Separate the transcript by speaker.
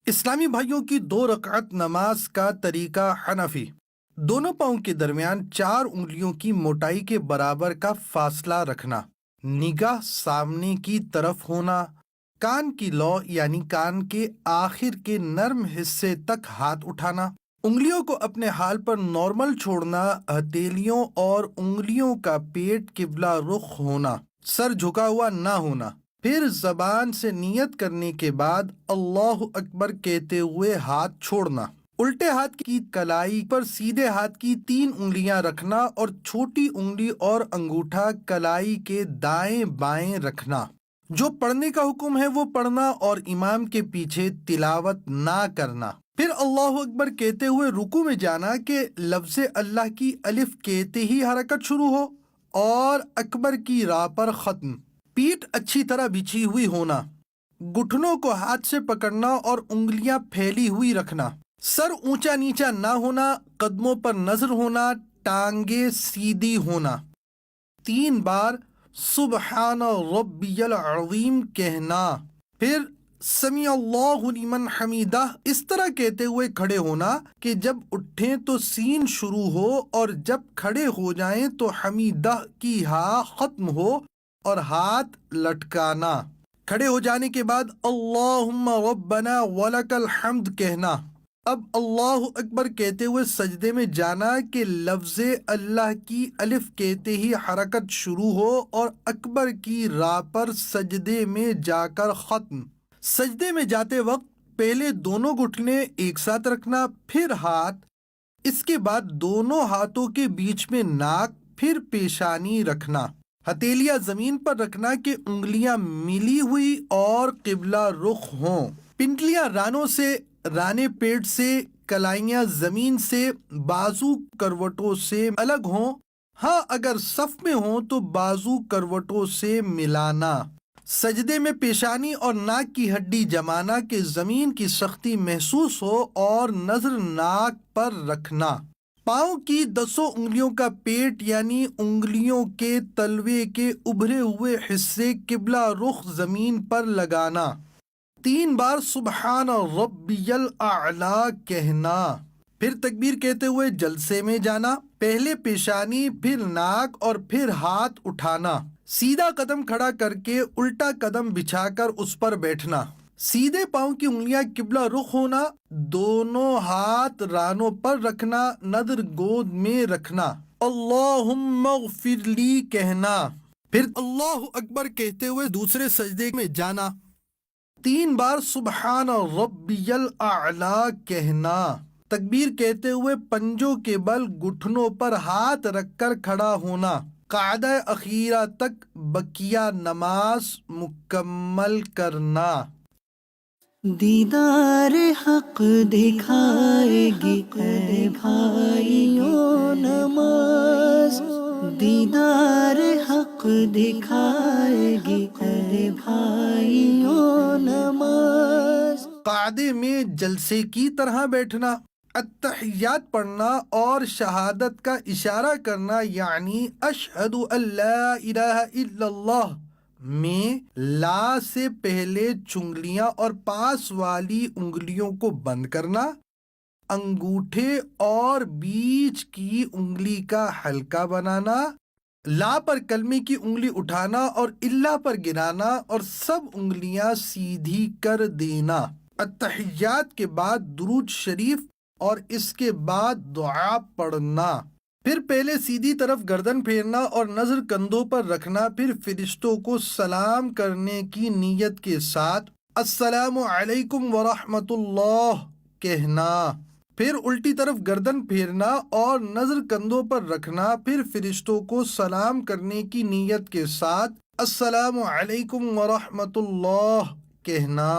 Speaker 1: اسلامی بھائیوں کی 2 رکعت نماز کا طریقہ حنفی۔ دونوں پاؤں کے درمیان 4 انگلیوں کی موٹائی کے برابر کا فاصلہ رکھنا، نگاہ سامنے کی طرف ہونا، کان کی لو یعنی کان کے آخر کے نرم حصے تک ہاتھ اٹھانا، انگلیوں کو اپنے حال پر نارمل چھوڑنا، ہتھیلیوں اور انگلیوں کا پیٹ قبلہ رخ ہونا، سر جھکا ہوا نہ ہونا۔ پھر زبان سے نیت کرنے کے بعد اللہ اکبر کہتے ہوئے ہاتھ چھوڑنا، الٹے ہاتھ کی کلائی پر سیدھے ہاتھ کی 3 انگلیاں رکھنا اور چھوٹی انگلی اور انگوٹھا کلائی کے دائیں بائیں رکھنا۔ جو پڑھنے کا حکم ہے وہ پڑھنا اور امام کے پیچھے تلاوت نہ کرنا۔ پھر اللہ اکبر کہتے ہوئے رکوع میں جانا کہ لفظ اللہ کی الف کہتے ہی حرکت شروع ہو اور اکبر کی راہ پر ختم۔ پیٹھ اچھی طرح بچھی ہوئی ہونا، گھٹنوں کو ہاتھ سے پکڑنا اور انگلیاں پھیلی ہوئی رکھنا، سر اونچا نیچا نہ ہونا، قدموں پر نظر ہونا، ٹانگیں سیدھی ہونا، 3 بار سبحان ربی العظیم کہنا، پھر سمیع اللہ لمن حمیدہ اس طرح کہتے ہوئے کھڑے ہونا کہ جب اٹھیں تو سین شروع ہو اور جب کھڑے ہو جائیں تو حمیدہ کی ہاء ختم ہو اور ہاتھ لٹکانا۔ کھڑے ہو جانے کے بعد اللہم ربنا ولک الحمد کہنا۔ اب اللہ اکبر کہتے ہوئے سجدے میں جانا کہ لفظ اللہ کی الف کہتے ہی حرکت شروع ہو اور اکبر کی راہ پر سجدے میں جا کر ختم۔ سجدے میں جاتے وقت پہلے دونوں گھٹنے ایک ساتھ رکھنا، پھر ہاتھ، اس کے بعد دونوں ہاتھوں کے بیچ میں ناک، پھر پیشانی رکھنا، ہتھیلیاں زمین پر رکھنا کہ انگلیاں ملی ہوئی اور قبلہ رخ ہوں، پنڈلیاں رانوں سے، رانے پیٹ سے، کلائیاں زمین سے، بازو کروٹوں سے الگ ہوں، ہاں اگر صف میں ہوں تو بازو کروٹوں سے ملانا، سجدے میں پیشانی اور ناک کی ہڈی جمانا کہ زمین کی سختی محسوس ہو اور نظر ناک پر رکھنا، پاؤں کی 10 انگلیوں کا پیٹ یعنی انگلیوں کے تلوے کے ابھرے ہوئے حصے قبلہ رخ زمین پر لگانا، 3 بار سبحان ربی الاعلی کہنا، پھر تکبیر کہتے ہوئے جلسے میں جانا، پہلے پیشانی، پھر ناک اور پھر ہاتھ اٹھانا، سیدھا قدم کھڑا کر کے الٹا قدم بچھا کر اس پر بیٹھنا، سیدھے پاؤں کی انگلیاں قبلہ رخ ہونا، دونوں ہاتھ رانوں پر رکھنا، نظر گود میں رکھنا، اللہم اغفر لی کہنا، پھر اللہ اکبر کہتے ہوئے دوسرے سجدے میں جانا، 3 بار سبحان ربی الاعلی کہنا، تکبیر کہتے ہوئے پنجوں کے بل گھٹنوں پر ہاتھ رکھ کر کھڑا ہونا، قاعدہ اخیرہ تک بقیہ نماز مکمل کرنا۔
Speaker 2: دیدار حق دکھائے گی اے بھائیوں نماز، دیدار حق دکھائے گی اے بھائیوں نماز۔
Speaker 1: قاعدے میں جلسے کی طرح بیٹھنا، التحیات پڑھنا اور شہادت کا اشارہ کرنا یعنی اشہد ان لا الہ الا اللہ میں لا سے پہلے چنگلیاں اور پاس والی انگلیوں کو بند کرنا، انگوٹھے اور بیچ کی انگلی کا حلقہ بنانا، لا پر کلمے کی انگلی اٹھانا اور اللہ پر گرانا اور سب انگلیاں سیدھی کر دینا، التحیات کے بعد درود شریف اور اس کے بعد دعا پڑھنا، پھر پہلے سیدھی طرف گردن پھیرنا اور نظر کندھوں پر رکھنا، پھر فرشتوں کو سلام کرنے کی نیت کے ساتھ السلام علیکم ورحمۃ اللہ کہنا، پھر الٹی طرف گردن پھیرنا اور نظر کندھوں پر رکھنا، پھر فرشتوں کو سلام کرنے کی نیت کے ساتھ السلام علیکم ورحمۃ اللہ کہنا۔